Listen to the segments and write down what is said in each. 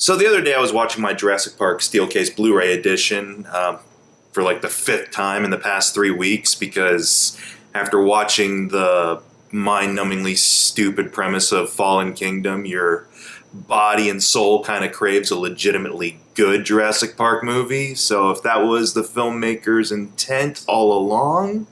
So the other day I was watching my Jurassic Park Steelcase Blu-ray edition for like the 5th time in the past 3 weeks, because after watching the mind-numbingly stupid premise of Fallen Kingdom, your body and soul kind of craves a legitimately good Jurassic Park movie. So if that was the filmmaker's intent all along,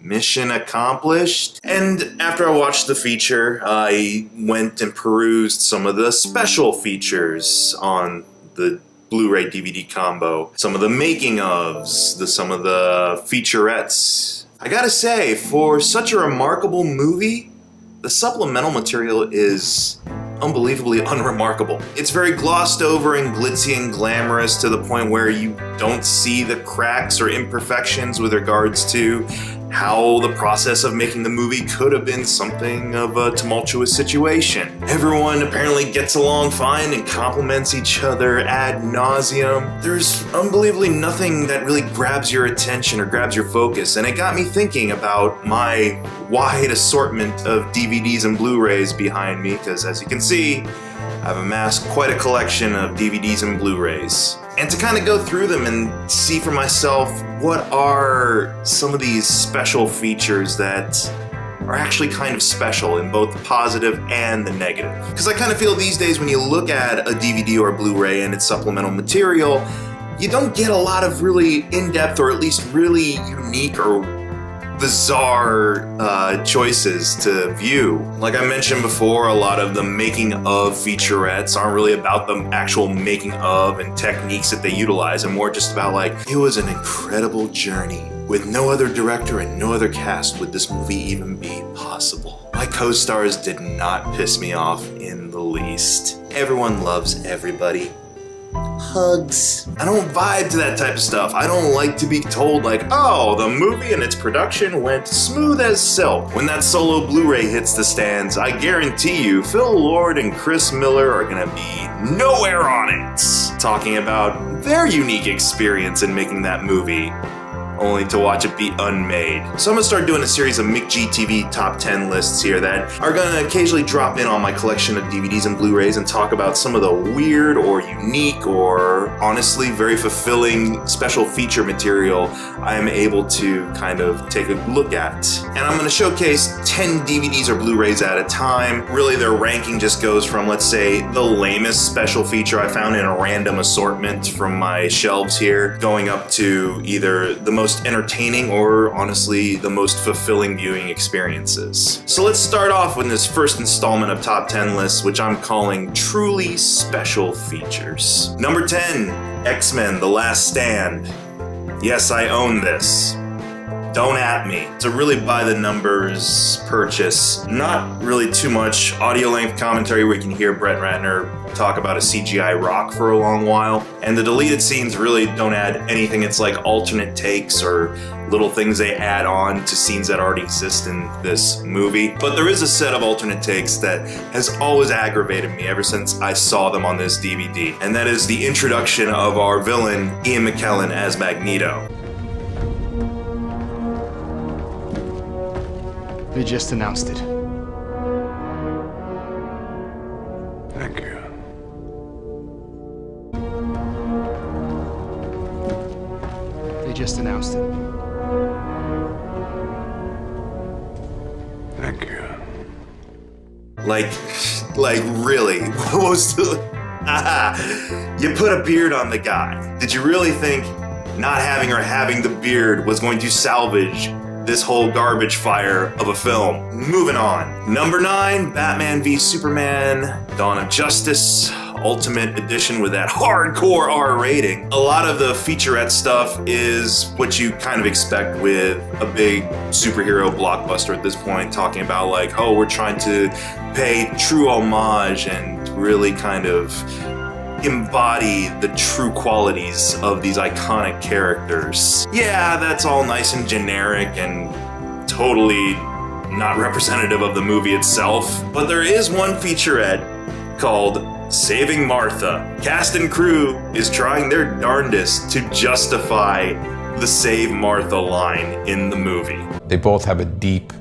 mission accomplished. And after I watched the feature, I went and perused some of the special features on the Blu-ray DVD combo, some of the making ofs, some of the featurettes. I gotta say, for such a remarkable movie, the supplemental material is unbelievably unremarkable. It's very glossed over and glitzy and glamorous to the point where you don't see the cracks or imperfections with regards to how the process of making the movie could have been something of a tumultuous situation. Everyone apparently gets along fine and compliments each other ad nauseum. There's unbelievably nothing that really grabs your attention or grabs your focus, and it got me thinking about my wide assortment of DVDs and Blu-rays behind me, because as you can see, I've amassed quite a collection of DVDs and Blu-rays. And to kind of go through them and see for myself what are some of these special features that are actually kind of special in both the positive and the negative. Because I kind of feel these days when you look at a DVD or a Blu-ray and its supplemental material, you don't get a lot of really in-depth or at least really unique or bizarre choices to view. Like I mentioned before, a lot of the making of featurettes aren't really about the actual making of and techniques that they utilize, and more just about like, it was an incredible journey. With no other director and no other cast would this movie even be possible. My co-stars did not piss me off in the least. Everyone loves everybody. Hugs. I don't vibe to that type of stuff. I don't like to be told like, oh, the movie and its production went smooth as silk. When that solo Blu-ray hits the stands, I guarantee you Phil Lord and Chris Miller are gonna be nowhere on it, talking about their unique experience in making that movie, only to watch it be unmade. So I'm gonna start doing a series of McGTV top 10 lists here that are gonna occasionally drop in on my collection of DVDs and Blu-rays and talk about some of the weird or unique or honestly very fulfilling special feature material I am able to kind of take a look at. And I'm gonna showcase 10 DVDs or Blu-rays at a time. Really, their ranking just goes from, let's say, the lamest special feature I found in a random assortment from my shelves here, going up to either the most entertaining or honestly the most fulfilling viewing experiences. So let's start off with this first installment of top 10 lists, which I'm calling truly special features. Number 10, X-Men: The Last Stand. Yes, I own this. Don't at me. It's a really by the numbers purchase. Not really too much audio length commentary where you can hear Brett Ratner talk about a CGI rock for a long while. And the deleted scenes really don't add anything. It's like alternate takes or little things they add on to scenes that already exist in this movie. But there is a set of alternate takes that has always aggravated me ever since I saw them on this DVD. And that is the introduction of our villain, Ian McKellen, as Magneto. They just announced it. Thank you. They just announced it. Thank you. Like really? What was the... You put a beard on the guy. Did you really think not having or having the beard was going to salvage this whole garbage fire of a film? Moving on. Number 9, Batman v Superman: Dawn of Justice Ultimate Edition with that hardcore R rating. A lot of the featurette stuff is what you kind of expect with a big superhero blockbuster at this point, talking about like, oh, we're trying to pay true homage and really kind of embody the true qualities of these iconic characters. Yeah, that's all nice and generic and totally not representative of the movie itself, but there is one featurette called Saving Martha. Cast and crew is trying their darndest to justify the Save Martha line in the movie. They both have a deep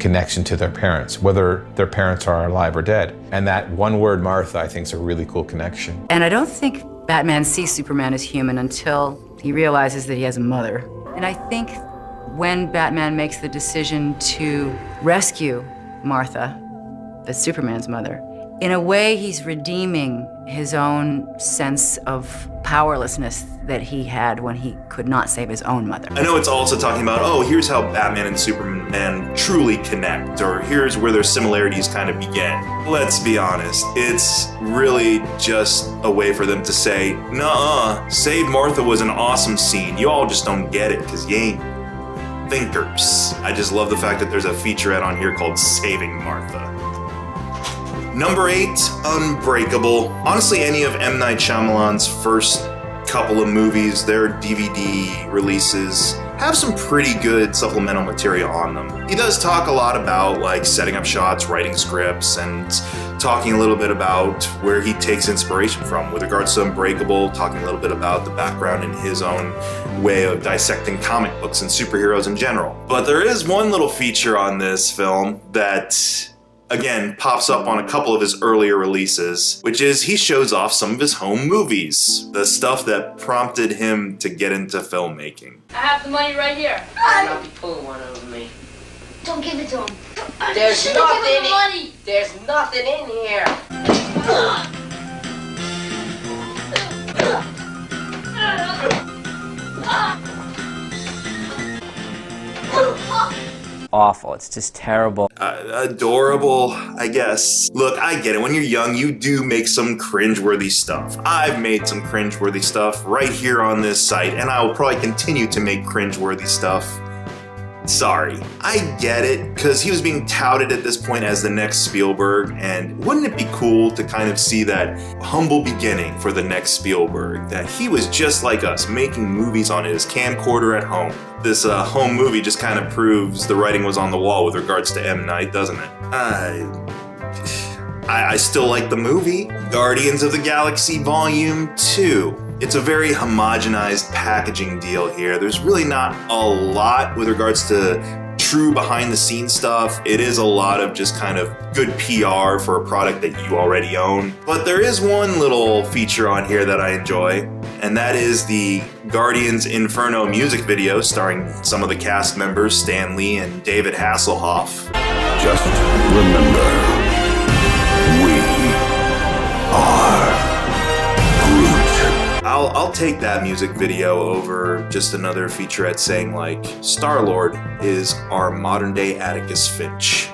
connection to their parents, whether their parents are alive or dead. And that one word, Martha, I think is a really cool connection. And I don't think Batman sees Superman as human until he realizes that he has a mother. And I think when Batman makes the decision to rescue Martha, that's Superman's mother, in a way he's redeeming his own sense of powerlessness that he had when he could not save his own mother. I know it's also talking about, oh, here's how Batman and Superman truly connect, or here's where their similarities kind of begin. Let's be honest, it's really just a way for them to say, nuh-uh, Save Martha was an awesome scene. You all just don't get it because you ain't thinkers. I just love the fact that there's a featurette on here called Saving Martha. Number 8, Unbreakable. Honestly, any of M. Night Shyamalan's first couple of movies, their DVD releases, have some pretty good supplemental material on them. He does talk a lot about like setting up shots, writing scripts, and talking a little bit about where he takes inspiration from. With regards to Unbreakable, talking a little bit about the background in his own way of dissecting comic books and superheroes in general. But there is one little feature on this film that again pops up on a couple of his earlier releases, which is he shows off some of his home movies, the stuff that prompted him to get into filmmaking. I have the money right here. I'll be pulling one over me. Don't give it to him. There's nothing give him the money. There's nothing in here. Awful. It's just terrible. Adorable, I guess. Look, I get it. When you're young, you do make some cringeworthy stuff. I've made some cringeworthy stuff right here on this site, and I will probably continue to make cringeworthy stuff. Sorry. I get it, because he was being touted at this point as the next Spielberg, and wouldn't it be cool to kind of see that humble beginning for the next Spielberg, that he was just like us, making movies on his camcorder at home. This home movie just kind of proves the writing was on the wall with regards to M. Night, doesn't it? I still like the movie. Guardians of the Galaxy Volume 2. It's a very homogenized packaging deal here. There's really not a lot with regards to true behind-the-scenes stuff. It is a lot of just kind of good PR for a product that you already own. But there is one little feature on here that I enjoy, and that is the Guardians Inferno music video starring some of the cast members, Stan Lee and David Hasselhoff. Just remember, we are Groot. I'll take that music video over just another featurette saying like, Star-Lord is our modern-day Atticus Finch.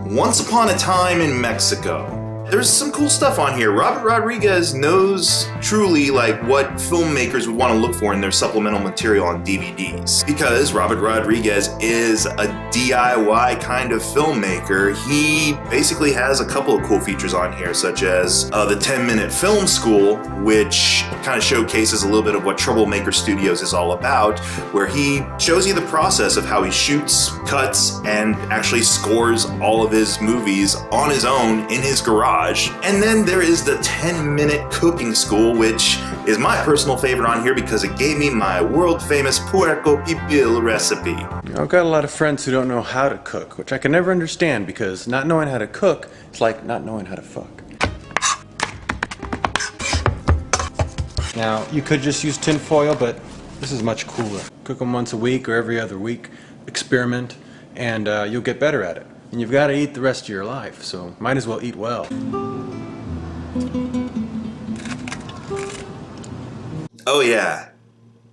Once Upon a Time in Mexico. There's some cool stuff on here. Robert Rodriguez knows truly like what filmmakers would want to look for in their supplemental material on DVDs. Because Robert Rodriguez is a DIY kind of filmmaker, he basically has a couple of cool features on here, such as the 10-minute film school, which kind of showcases a little bit of what Troublemaker Studios is all about, where he shows you the process of how he shoots, cuts, and actually scores all of his movies on his own in his garage. And then there is the 10-minute cooking school, which is my personal favorite on here because it gave me my world-famous puerco pibil recipe. I've got a lot of friends who don't know how to cook, which I can never understand because not knowing how to cook is like not knowing how to fuck. Now, you could just use tin foil, but this is much cooler. Cook them once a week or every other week, experiment, and you'll get better at it. And you've got to eat the rest of your life, so might as well eat well. Oh yeah,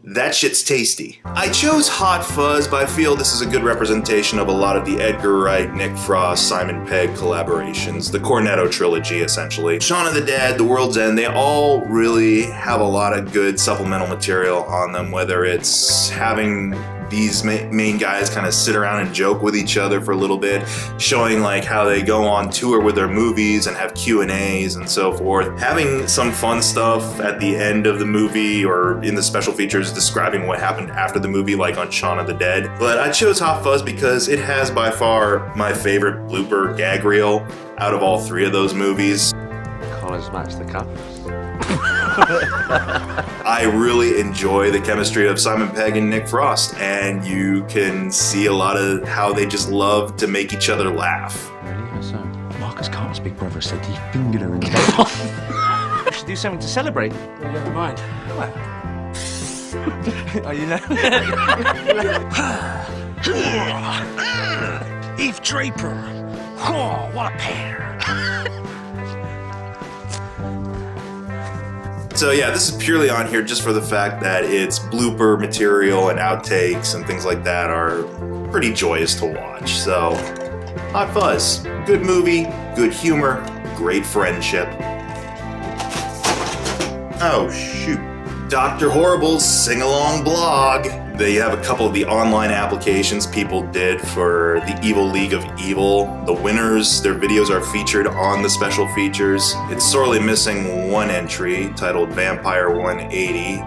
that shit's tasty. I chose Hot Fuzz, but I feel this is a good representation of a lot of the Edgar Wright, Nick Frost, Simon Pegg collaborations, the Cornetto trilogy essentially. Shaun of the Dead, The World's End, they all really have a lot of good supplemental material on them, whether it's having these main guys kind of sit around and joke with each other for a little bit, showing like how they go on tour with their movies and have Q&As and so forth. Having some fun stuff at the end of the movie or in the special features describing what happened after the movie, like on Shaun of the Dead. But I chose Hot Fuzz because it has by far my favorite blooper gag reel out of all three of those movies. Collars match the covers. I really enjoy the chemistry of Simon Pegg and Nick Frost, and you can see a lot of how they just love to make each other laugh. Marcus Carter's big brother said he fingered her in the mouth. We should do something to celebrate. Well, never mind. What? Are you know? Eve Draper. Oh, what a pair. So yeah, this is purely on here just for the fact that it's blooper material and outtakes and things like that are pretty joyous to watch. So, Hot Fuzz, good movie, good humor, great friendship. Oh shoot. Dr. Horrible's sing-along blog. They have a couple of the online applications people did for the Evil League of Evil. The winners, their videos are featured on the special features. It's sorely missing one entry titled Vampire 180.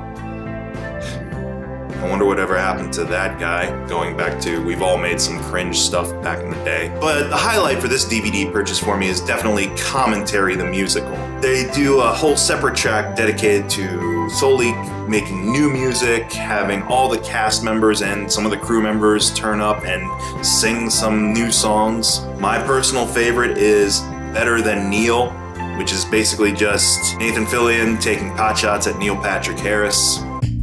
I wonder whatever happened to that guy, going back to we've all made some cringe stuff back in the day. But the highlight for this DVD purchase for me is definitely Commentary the Musical. They do a whole separate track dedicated to solely making new music, having all the cast members and some of the crew members turn up and sing some new songs. My personal favorite is Better Than Neil, which is basically just Nathan Fillion taking potshots at Neil Patrick Harris.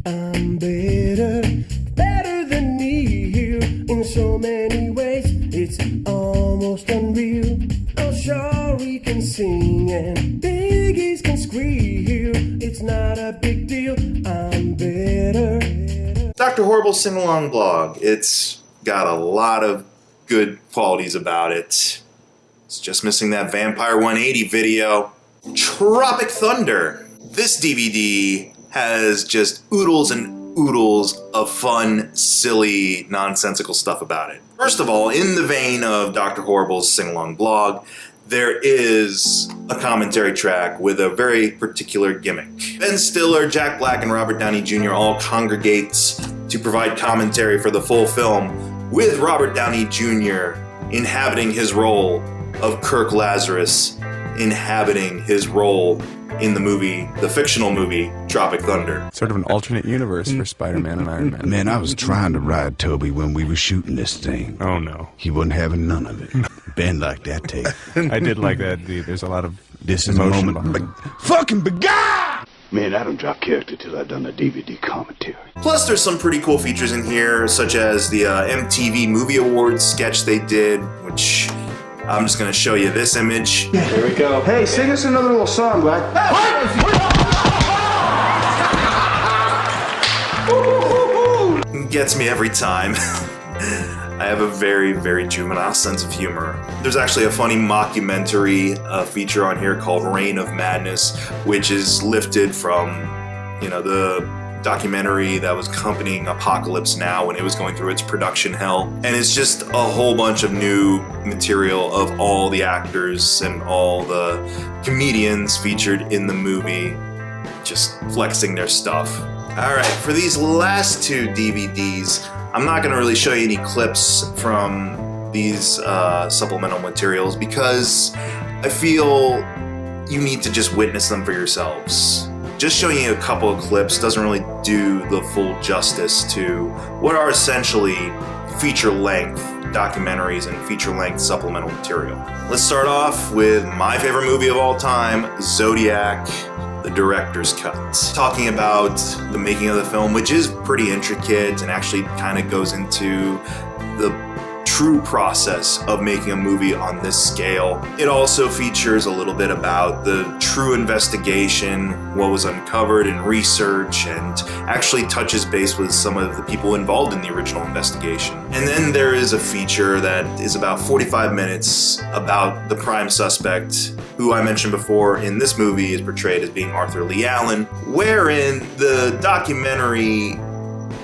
I'm better than Neil in so many ways. It's almost unreal. Oh, sure we can sing and biggies can squeal. It's not a big deal. I'm better. Dr. Horrible's sing-along blog. It's got a lot of good qualities about it. It's just missing that Vampire 180 video. Tropic Thunder. This DVD has just oodles and oodles of fun, silly, nonsensical stuff about it. First of all, in the vein of Dr. Horrible's sing-along blog, there is a commentary track with a very particular gimmick. Ben Stiller, Jack Black, and Robert Downey Jr. all congregate to provide commentary for the full film, with Robert Downey Jr. inhabiting his role of Kirk Lazarus, inhabiting his role in the movie, the fictional movie, Tropic Thunder. Sort of an alternate universe for Spider-Man and Iron Man. Man, I was trying to ride Toby when we were shooting this thing. Oh no. He wasn't having none of it. Ben liked that tape. I did like that. There's a lot of This is a emotion moment. behind Fucking beguile! Man, I don't drop character till I done the DVD commentary. Plus, there's some pretty cool features in here, such as the MTV Movie Awards sketch they did, which I'm just going to show you this image. Here we go. Hey, sing us another little song, Black. Gets me every time. I have a very, very juvenile sense of humor. There's actually a funny mockumentary feature on here called Reign of Madness, which is lifted from, the documentary that was accompanying Apocalypse Now when it was going through its production hell. And it's just a whole bunch of new material of all the actors and all the comedians featured in the movie, just flexing their stuff. Alright, for these last two DVDs, I'm not going to really show you any clips from these supplemental materials because I feel you need to just witness them for yourselves. Just showing you a couple of clips doesn't really do the full justice to what are essentially feature-length documentaries and feature-length supplemental material. Let's start off with my favorite movie of all time, Zodiac, the director's cut. Talking about the making of the film, which is pretty intricate and actually kind of goes into the true process of making a movie on this scale. It also features a little bit about the true investigation, what was uncovered in research, and actually touches base with some of the people involved in the original investigation. And then there is a feature that is about 45 minutes about the prime suspect, who I mentioned before in this movie is portrayed as being Arthur Lee Allen, wherein the documentary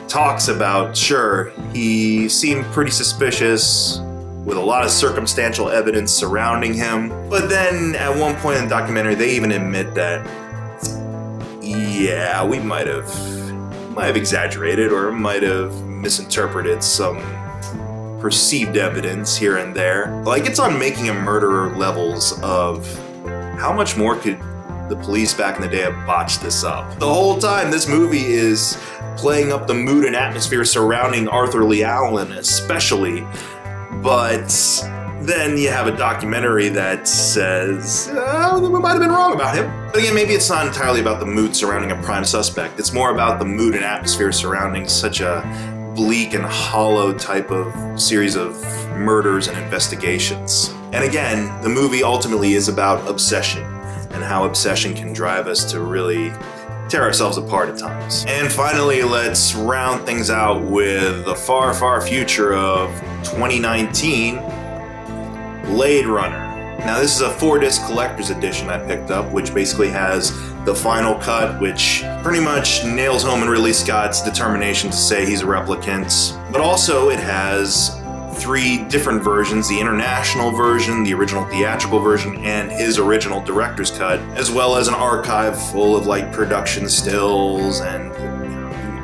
talks about, sure, he seemed pretty suspicious with a lot of circumstantial evidence surrounding him, but then at one point in the documentary they even admit that, yeah, we might have exaggerated or might have misinterpreted some perceived evidence here and there. Like, it's on Making a Murderer levels of how much more could the police back in the day have botched this up. The whole time, this movie is playing up the mood and atmosphere surrounding Arthur Lee Allen especially, but then you have a documentary that says, we might have been wrong about him. But again, maybe it's not entirely about the mood surrounding a prime suspect. It's more about the mood and atmosphere surrounding such a bleak and hollow type of series of murders and investigations. And again, the movie ultimately is about obsession and how obsession can drive us to really tear ourselves apart at times. And finally, let's round things out with the far, far future of 2019, Blade Runner. Now this is a 4-disc collector's edition I picked up, which basically has the final cut, which pretty much nails home in Ridley Scott's determination to say he's a replicant. But also it has 3 different versions, the international version, the original theatrical version, and his original director's cut, as well as an archive full of like production stills and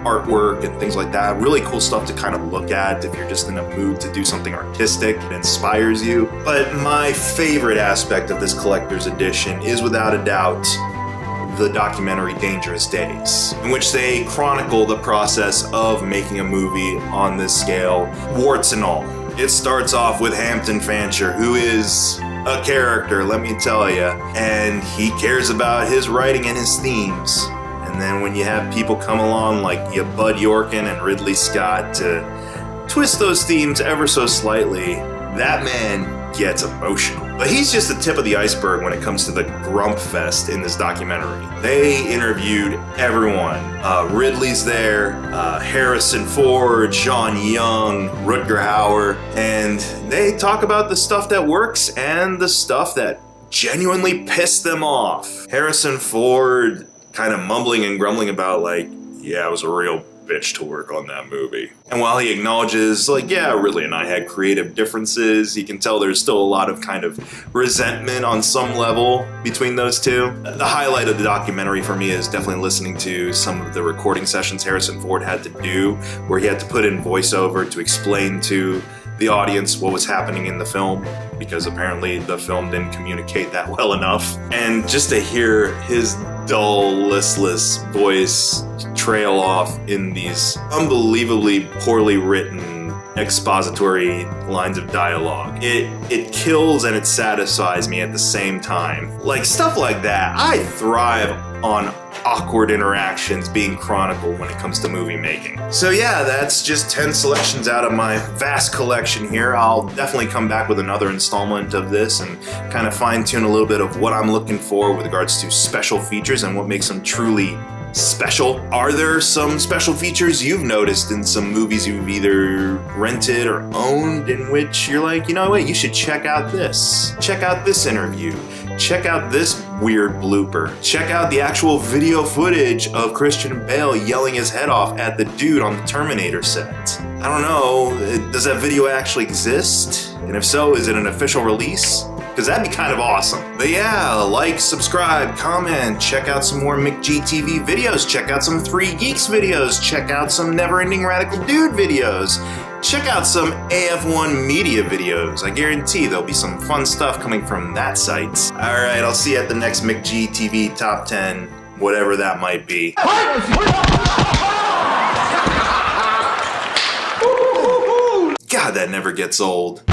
artwork and things like that. Really cool stuff to kind of look at if you're just in a mood to do something artistic that inspires you. But my favorite aspect of this collector's edition is without a doubt the documentary Dangerous Days, in which they chronicle the process of making a movie on this scale, warts and all. It starts off with Hampton Fancher, who is a character, let me tell you, and he cares about his writing and his themes. And then when you have people come along like your Bud Yorkin and Ridley Scott to twist those themes ever so slightly, that man gets emotional. But he's just the tip of the iceberg when it comes to the Grump Fest in this documentary. They interviewed everyone. Ridley's there, Harrison Ford, Sean Young, Rutger Hauer, and they talk about the stuff that works and the stuff that genuinely pissed them off. Harrison Ford kind of mumbling and grumbling about like, yeah, it was a real bitch to work on that movie. And while he acknowledges like, yeah, Ridley and I had creative differences, you can tell there's still a lot of kind of resentment on some level between those two. The highlight of the documentary for me is definitely listening to some of the recording sessions Harrison Ford had to do, where he had to put in voiceover to explain to the audience what was happening in the film, because apparently the film didn't communicate that well enough. And just to hear his dull, listless voice trail off in these unbelievably poorly written expository lines of dialogue, it kills and it satisfies me at the same time. Like stuff like that, I thrive on awkward interactions being chronicled when it comes to movie making. So yeah, that's just 10 selections out of my vast collection here. I'll definitely come back with another installment of this and kind of fine-tune a little bit of what I'm looking for with regards to special features and what makes them truly special. Are there some special features you've noticed in some movies you've either rented or owned in which you're like, you know what, you should check out this. Check out this interview. Check out this weird blooper. Check out the actual video footage of Christian Bale yelling his head off at the dude on the Terminator set. I don't know, does that video actually exist? And if so, is it an official release? Because that'd be kind of awesome. But yeah, like, subscribe, comment, check out some more McGTV videos, check out some 3 Geeks videos, check out some Never Ending Radical Dude videos, check out some AF1 Media videos. I guarantee there'll be some fun stuff coming from that site. Alright, I'll see you at the next McGTV Top 10, whatever that might be. God, that never gets old.